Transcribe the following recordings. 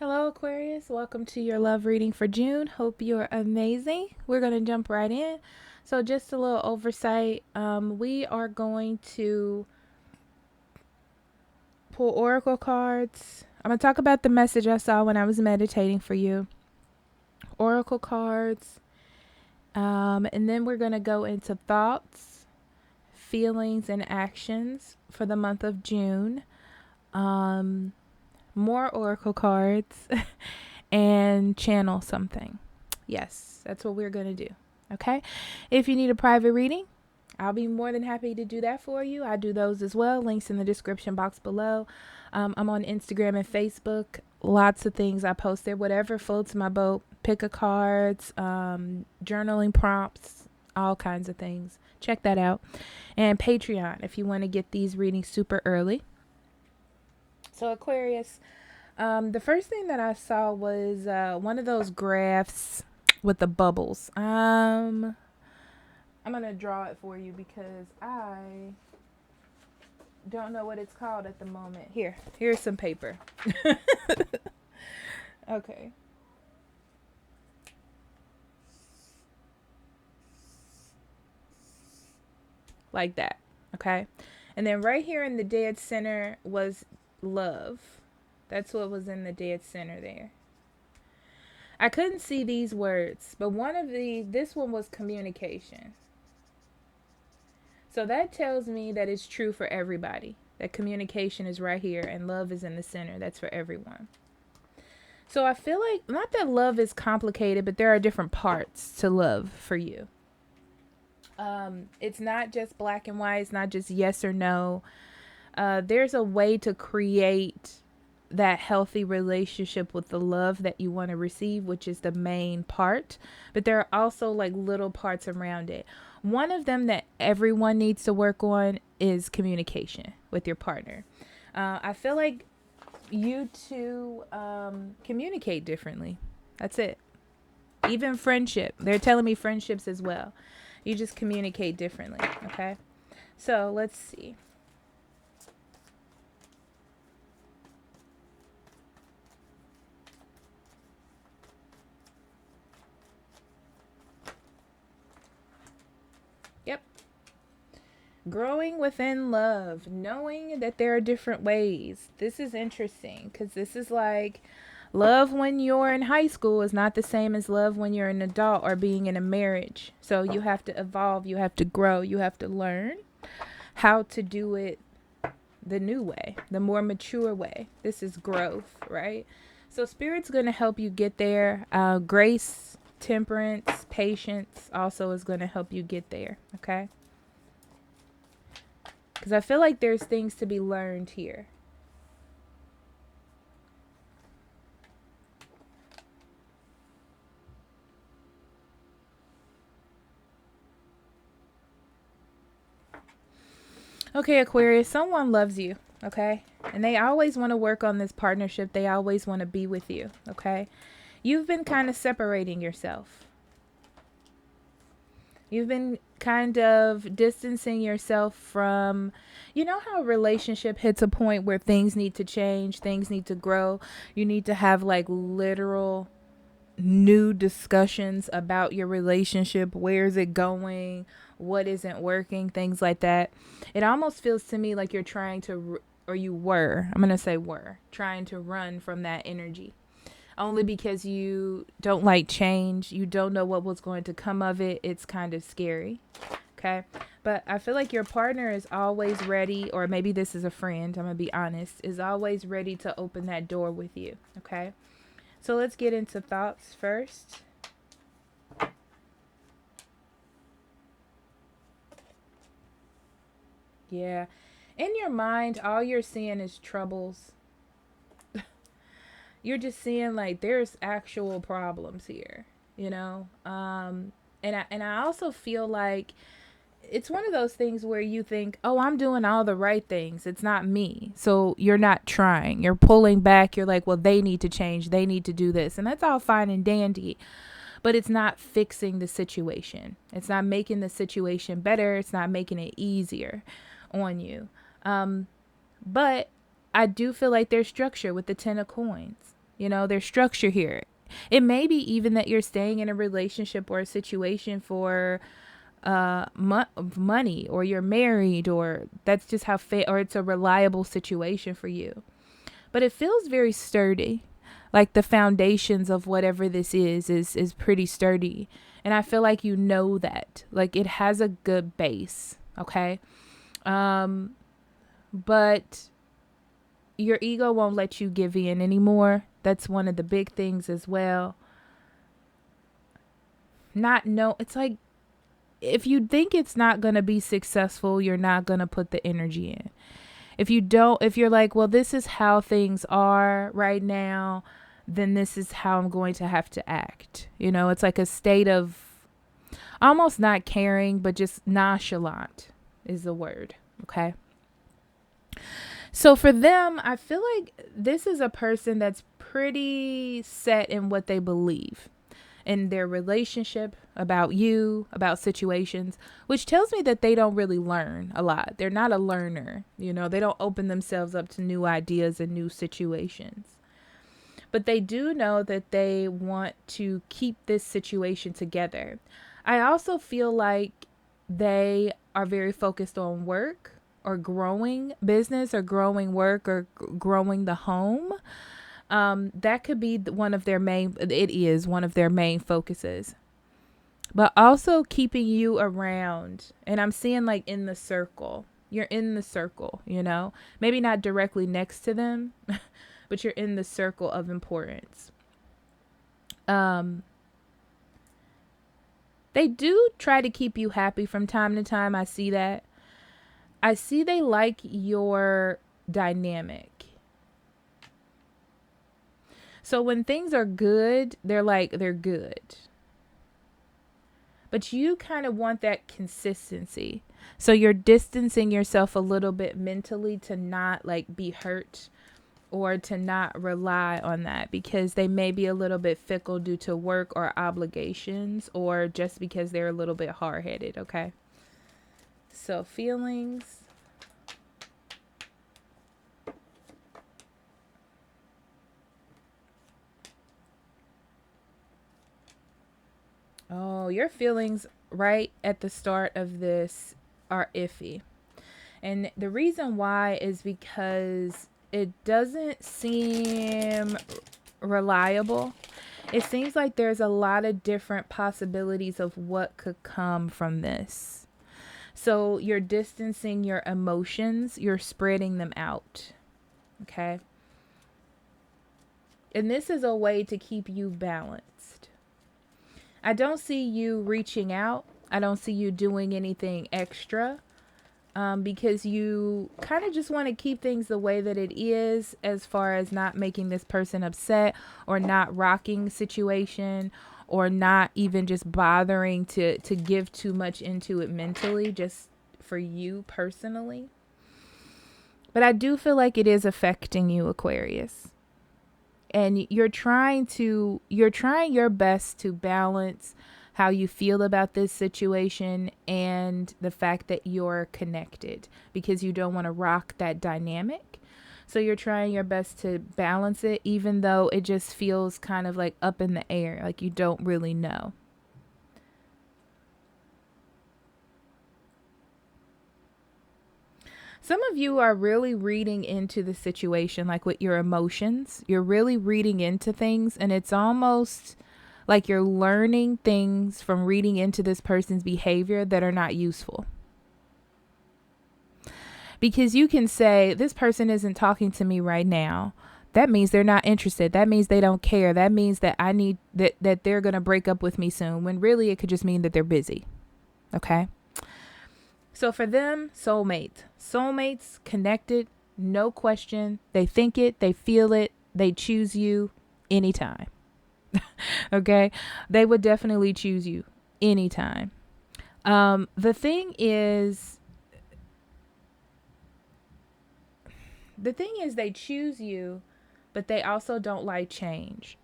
Hello, Aquarius. Welcome to your love reading for June. Hope you're amazing. We're going to jump right in. So, just a little oversight. We are going to pull oracle cards. I'm going to talk about the message I saw when I was meditating for you. Oracle cards. And then we're going to go into thoughts, feelings, and actions for the month of June. More oracle cards and channel something. Yes, that's what we're going to do. Okay. If you need a private reading, I'll be more than happy to do that for you. I do those as well. Links in the description box below. I'm on Instagram and Facebook. Lots of things I post there. Whatever floats my boat. Pick a cards, journaling prompts, all kinds of things. Check that out. And Patreon if you want to get these readings super early. So Aquarius, the first thing that I saw was one of those graphs with the bubbles. I'm gonna draw it for you because I don't know what it's called at the moment. Here's some paper. Okay. Like that. Okay. And then right here in the dead center was love. That's what was in the dead center there. I couldn't see these words, but this one was communication. So that tells me that it's true for everybody. That communication is right here and love is in the center. That's for everyone. So I feel like, not that love is complicated, but there are different parts to love for you. It's not just black and white. It's not just yes or no. There's a way to create that healthy relationship with the love that you want to receive, which is the main part. But there are also like little parts around it. One of them that everyone needs to work on is communication with your partner. I feel like you two communicate differently. That's it. Even friendship. They're telling me friendships as well. You just communicate differently. Okay. So let's see. Yep. Growing within love, knowing that there are different ways. This is interesting because this is like love when you're in high school is not the same as love when you're an adult or being in a marriage. So you have to evolve, you have to grow, you have to learn how to do it the new way, the more mature way. This is growth, right? So Spirit's going to help you get there. Grace, temperance, patience also is going to help you get there, okay? Because I feel like there's things to be learned here. Okay, Aquarius, someone loves you, okay? And they always want to work on this partnership. They always want to be with you, okay? You've been kind of separating yourself. You've been kind of distancing yourself from, you know how a relationship hits a point where things need to change, things need to grow. You need to have like literal new discussions about your relationship. Where is it going? What isn't working? Things like that. It almost feels to me like you're trying to, or you were, I'm going to say were, trying to run from that energy. Only because you don't like change. You don't know what was going to come of it. It's kind of scary. Okay. But I feel like your partner is always ready, or maybe this is a friend, I'm going to be honest, is always ready to open that door with you. Okay. So let's get into thoughts first. Yeah. In your mind, all you're seeing is troubles. You're just seeing like there's actual problems here, you know? And I also feel like it's one of those things where you think, oh, I'm doing all the right things. It's not me. So you're not trying. You're pulling back. You're like, well, they need to change. They need to do this. And that's all fine and dandy. But it's not fixing the situation. It's not making the situation better. It's not making it easier on you. But I do feel like there's structure with the 10 of coins. You know, there's structure here. It may be even that you're staying in a relationship or a situation for money, or you're married, or that's just how or it's a reliable situation for you. But it feels very sturdy. Like the foundations of whatever this is pretty sturdy. And I feel like you know that. Like it has a good base, okay? But your ego won't let you give in anymore. That's one of the big things as well. It's like if you think it's not going to be successful, you're not going to put the energy in. If you're like, well, this is how things are right now, then this is how I'm going to have to act. You know, it's like a state of almost not caring, but just nonchalant is the word. Okay. So for them, I feel like this is a person that's pretty set in what they believe in their relationship, about you, about situations, which tells me that they don't really learn a lot. They're not a learner. You know, they don't open themselves up to new ideas and new situations. But they do know that they want to keep this situation together. I also feel like they are very focused on work, or growing business, or growing work, or growing the home. That could be it is one of their main focuses. But also keeping you around. And I'm seeing like in the circle. You're in the circle, you know? Maybe not directly next to them, but you're in the circle of importance. They do try to keep you happy from time to time. I see that. I see they like your dynamic. So when things are good, they're good. But you kind of want that consistency. So you're distancing yourself a little bit mentally to not like be hurt, or to not rely on that, because they may be a little bit fickle due to work or obligations, or just because they're a little bit hard-headed. Okay. So feelings. Oh, your feelings right at the start of this are iffy. And the reason why is because it doesn't seem reliable. It seems like there's a lot of different possibilities of what could come from this. So you're distancing your emotions, you're spreading them out. Okay. And this is a way to keep you balanced. I don't see you reaching out. I don't see you doing anything extra, because you kind of just want to keep things the way that it is, as far as not making this person upset, or not rocking situation, or not even just bothering to give too much into it mentally, just for you personally. But I do feel like it is affecting you, Aquarius. And you're trying your best to balance how you feel about this situation and the fact that you're connected, because you don't want to rock that dynamic. So you're trying your best to balance it, even though it just feels kind of like up in the air, like you don't really know. Some of you are really reading into the situation, like with your emotions. You're really reading into things, and it's almost like you're learning things from reading into this person's behavior that are not useful. Because you can say, this person isn't talking to me right now. That means they're not interested. That means they don't care. That means that I need that they're going to break up with me soon, when really it could just mean that they're busy. Okay? So for them, soulmates connected, no question. They think it, they feel it, they choose you anytime. Okay. They would definitely choose you anytime. The thing is they choose you, but they also don't like change.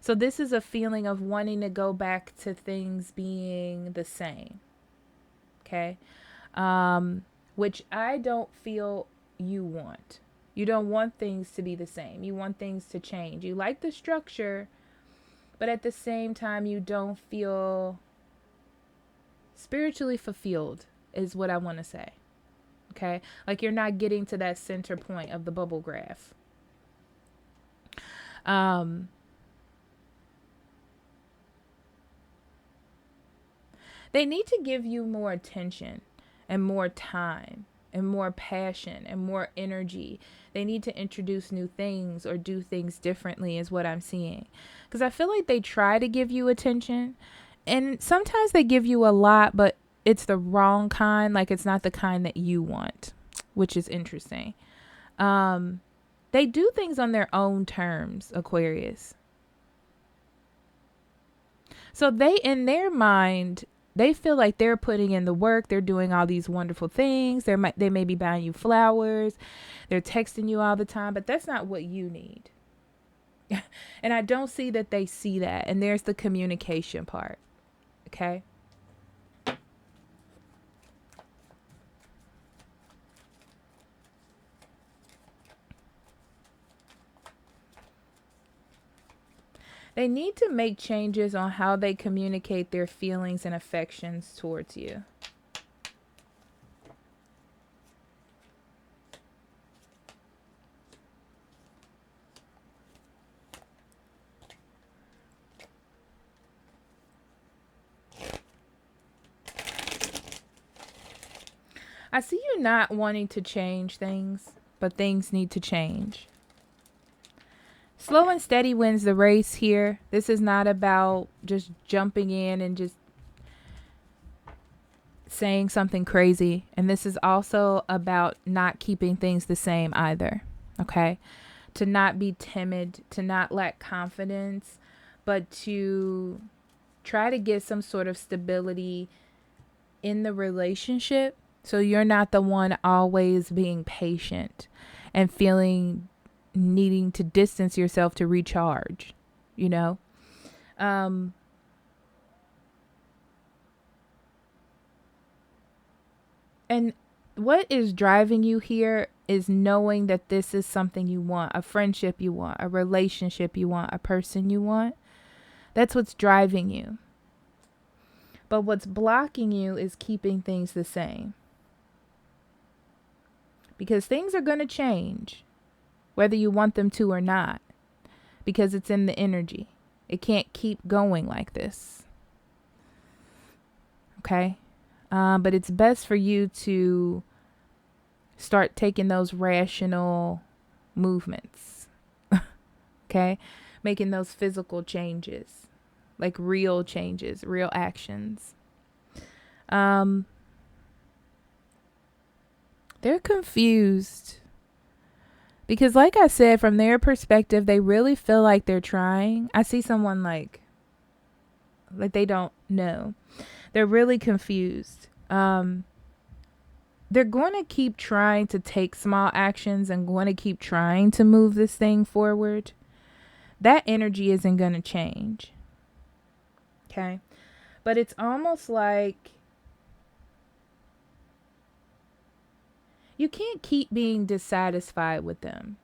So this is a feeling of wanting to go back to things being the same. Okay. Which I don't feel you want. You don't want things to be the same. You want things to change. You like the structure, but at the same time, you don't feel spiritually fulfilled, is what I want to say. Okay? Like you're not getting to that center point of the bubble graph. They need to give you more attention and more time and more passion and more energy. They need to introduce new things or do things differently is what I'm seeing. Because I feel like they try to give you attention, and sometimes they give you a lot, but it's the wrong kind. Like it's not the kind that you want, which is interesting. They do things on their own terms, Aquarius. So they, in their mind, they feel like they're putting in the work. They're doing all these wonderful things. They may be buying you flowers. They're texting you all the time, but that's not what you need. And I don't see that they see that. And there's the communication part. Okay. They need to make changes on how they communicate their feelings and affections towards you. I see you not wanting to change things, but things need to change. Slow and steady wins the race here. This is not about just jumping in and just saying something crazy. And this is also about not keeping things the same either. Okay? To not be timid, to not lack confidence, but to try to get some sort of stability in the relationship. So you're not the one always being patient and feeling needing to distance yourself to recharge, you know? And what is driving you here is knowing that this is something you want, a friendship you want, a relationship you want, a person you want. That's what's driving you. But what's blocking you is keeping things the same. Because things are going to change, whether you want them to or not, because it's in the energy. It can't keep going like this. Okay? But it's best for you to start taking those rational movements. Okay? Making those physical changes, like real changes, real actions. They're confused. Because like I said, from their perspective, they really feel like they're trying. I see someone like they don't know. They're really confused. They're going to keep trying to take small actions and going to keep trying to move this thing forward. That energy isn't going to change. Okay? But it's almost like you can't keep being dissatisfied with them.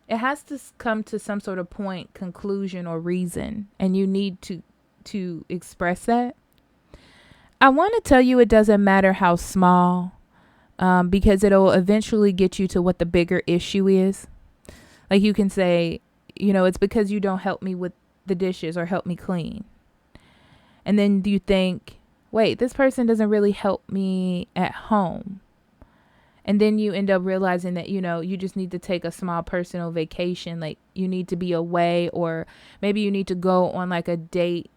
It has to come to some sort of point, conclusion, or reason, and you need to express that. I want to tell you it doesn't matter how small, because it'll eventually get you to what the bigger issue is. Like you can say, it's because you don't help me with the dishes or help me clean. And then you think, wait, this person doesn't really help me at home. And then you end up realizing that, you just need to take a small personal vacation. Like you need to be away, or maybe you need to go on like a date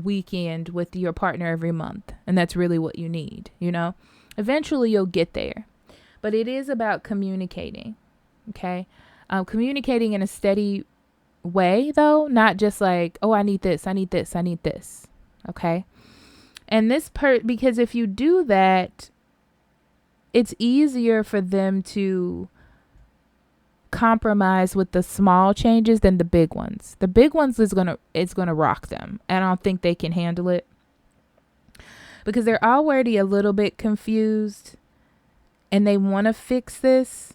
weekend with your partner every month. And that's really what you need, Eventually you'll get there. But it is about communicating. Okay. Communicating in a steady way, though, not just like, oh, I need this, I need this, I need this. Okay. And because if you do that, it's easier for them to compromise with the small changes than the big ones. The big ones is gonna rock them. And I don't think they can handle it because they're already a little bit confused and they want to fix this,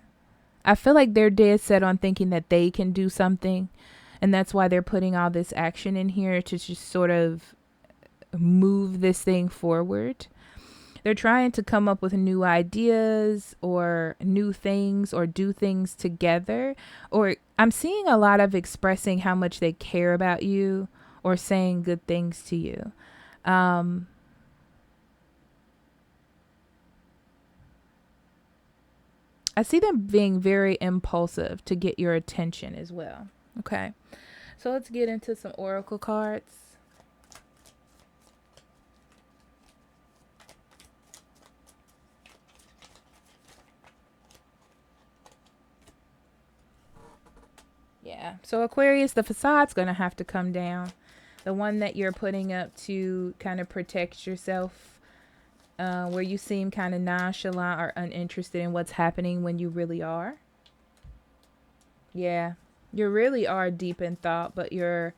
I feel like they're dead set on thinking that they can do something. And that's why they're putting all this action in here to just sort of move this thing forward. They're trying to come up with new ideas or new things or do things together. Or I'm seeing a lot of expressing how much they care about you or saying good things to you. I see them being very impulsive to get your attention as well. Okay. So let's get into some oracle cards. Yeah. So Aquarius, the facade's going to have to come down. The one that you're putting up to kind of protect yourself, where you seem kind of nonchalant or uninterested in what's happening when you really are. Yeah. You really are deep in thought, but you're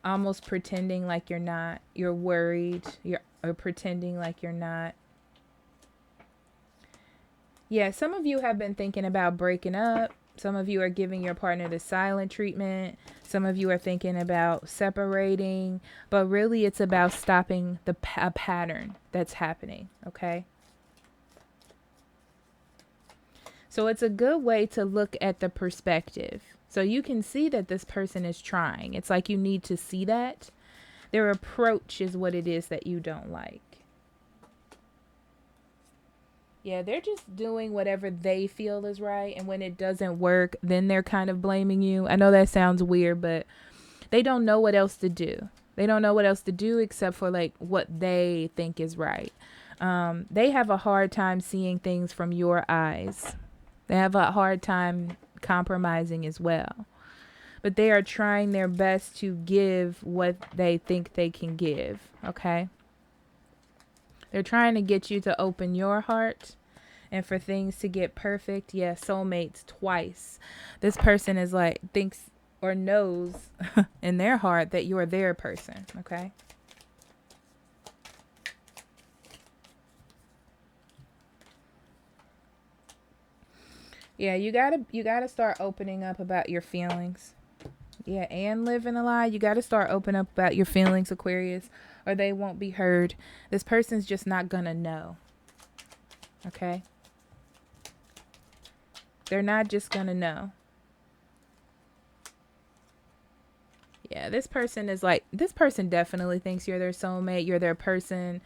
almost pretending like you're not. You're worried. You're pretending like you're not. Yeah, some of you have been thinking about breaking up. Some of you are giving your partner the silent treatment. Some of you are thinking about separating. But really, it's about stopping a pattern that's happening, okay? So it's a good way to look at the perspective. So you can see that this person is trying. It's like you need to see that. Their approach is what it is that you don't like. Yeah, they're just doing whatever they feel is right. And when it doesn't work, then they're kind of blaming you. I know that sounds weird, but they don't know what else to do. They don't know what else to do except for like what they think is right. They have a hard time seeing things from your eyes. They have a hard time compromising as well. But they are trying their best to give what they think they can give, okay? They're trying to get you to open your heart and for things to get perfect. Yeah, soulmates twice. This person is like, thinks or knows in their heart that you're their person, okay? Yeah, you gotta start opening up about your feelings. Yeah, and living a lie. You gotta start opening up about your feelings, Aquarius, or they won't be heard. This person's just not gonna know. Okay? They're not just gonna know. Yeah, this person definitely thinks you're their soulmate, you're their person.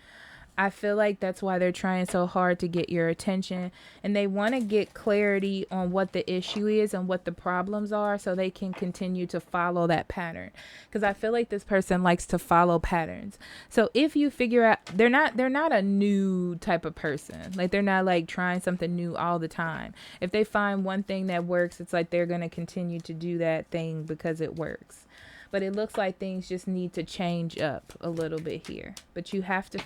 I feel like that's why they're trying so hard to get your attention, and they want to get clarity on what the issue is and what the problems are so they can continue to follow that pattern. Because I feel like this person likes to follow patterns. So if you figure out they're not a new type of person. Like they're not like trying something new all the time. If they find one thing that works, it's like they're going to continue to do that thing because it works. But it looks like things just need to change up a little bit here. But you have to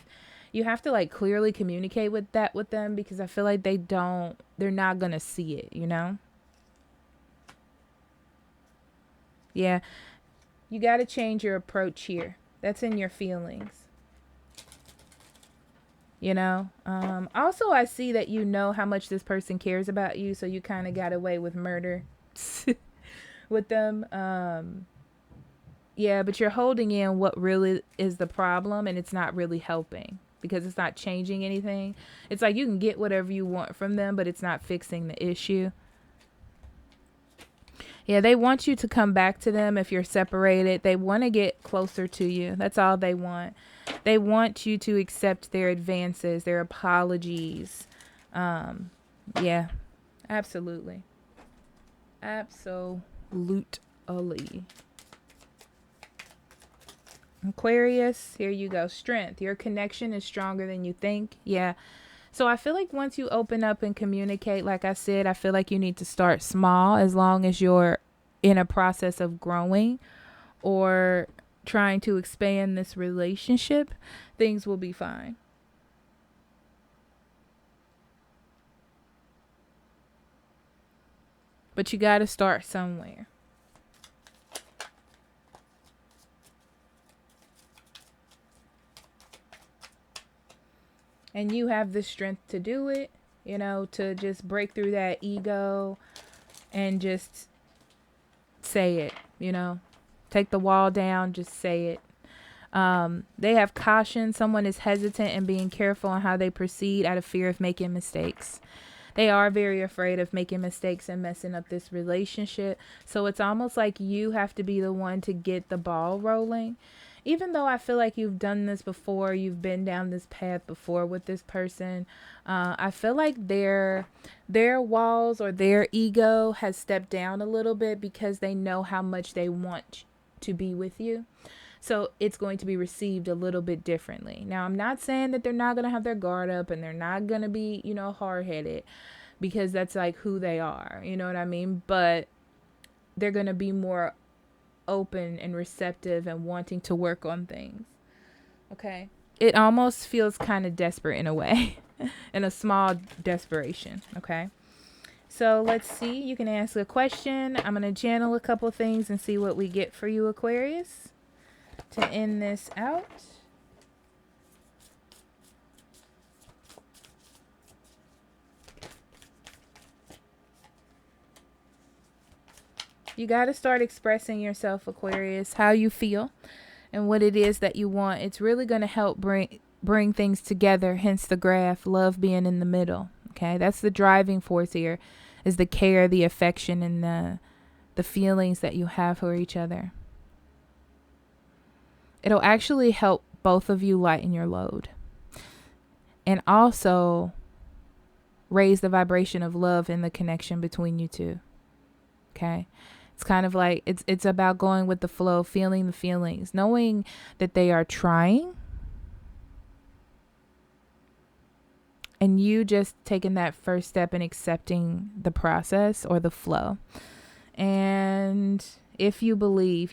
like clearly communicate with them, because I feel like they're not going to see it, you know? Yeah. You got to change your approach here. That's in your feelings. You know? Also, I see that you know how much this person cares about you, so you kind of got away with murder with them. Yeah, but you're holding in what really is the problem, and it's not really helping because it's not changing anything. It's like you can get whatever you want from them, but it's not fixing the issue. Yeah, they want you to come back to them if you're separated. They want to get closer to you. That's all they want. They want you to accept their advances, their apologies. Yeah, absolutely. Absolutely. Aquarius, here you go. Strength. Your connection is stronger than you think. Yeah. So I feel like once you open up and communicate, like I said, I feel like you need to start small as long as you're in a process of growing or trying to expand this relationship, things will be fine. But you got to start somewhere. And you have the strength to do it, you know, to just break through that ego, and just say it, take the wall down, just say it. They have caution. Someone is hesitant and being careful on how they proceed out of fear of making mistakes. They are very afraid of making mistakes and messing up this relationship. So it's almost like you have to be the one to get the ball rolling. Even though I feel like you've done this before, you've been down this path before with this person, I feel like their walls or their ego has stepped down a little bit because they know how much they want to be with you. So it's going to be received a little bit differently. Now, I'm not saying that they're not going to have their guard up and they're not going to be, hard-headed, because that's like who they are. You know what I mean? But they're going to be more open and receptive and wanting to work on things. Okay? It almost feels kind of desperate in a way, in a small desperation. Okay? So let's see. You can ask a question. I'm going to channel a couple things and see what we get for you, Aquarius, to end this out. You got to start expressing yourself, Aquarius, how you feel and what it is that you want. It's really going to help bring things together, hence the graph, love being in the middle. Okay, that's the driving force here, is the care, the affection, and the feelings that you have for each other. It'll actually help both of you lighten your load and also raise the vibration of love in the connection between you two. Okay? It's kind of like it's about going with the flow, feeling the feelings, knowing that they are trying, and you just taking that first step and accepting the process or the flow. And if you believe,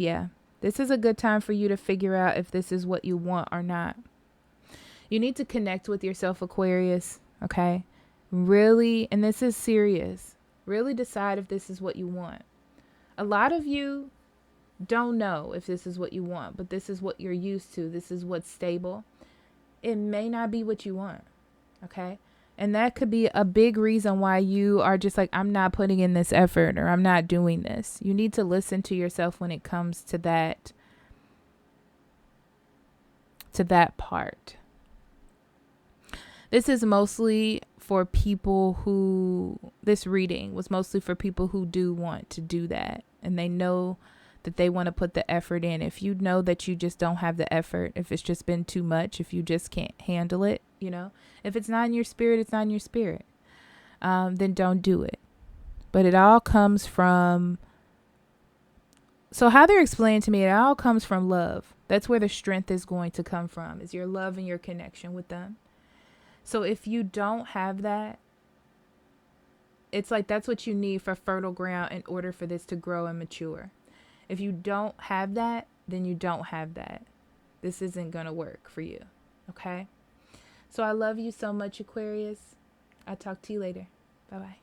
this is a good time for you to figure out if this is what you want or not. You need to connect with yourself, Aquarius, okay? Really, and this is serious, really decide if this is what you want. A lot of you don't know if this is what you want, but this is what you're used to. This is what's stable. It may not be what you want, okay? And that could be a big reason why you are just like, I'm not putting in this effort, or I'm not doing this. You need to listen to yourself when it comes to that part. This is mostly for people this reading was mostly for people who do want to do that. And they know that they want to put the effort in. If you know that you just don't have the effort, if it's just been too much, if you just can't handle it, if it's not in your spirit, it's not in your spirit, then don't do it. But it all comes from, so how they're explaining to me, it all comes from love. That's where the strength is going to come from, is your love and your connection with them. So if you don't have that, it's like that's what you need for fertile ground in order for this to grow and mature. If you don't have that, then you don't have that. This isn't going to work for you. Okay? So I love you so much, Aquarius. I'll talk to you later. Bye-bye.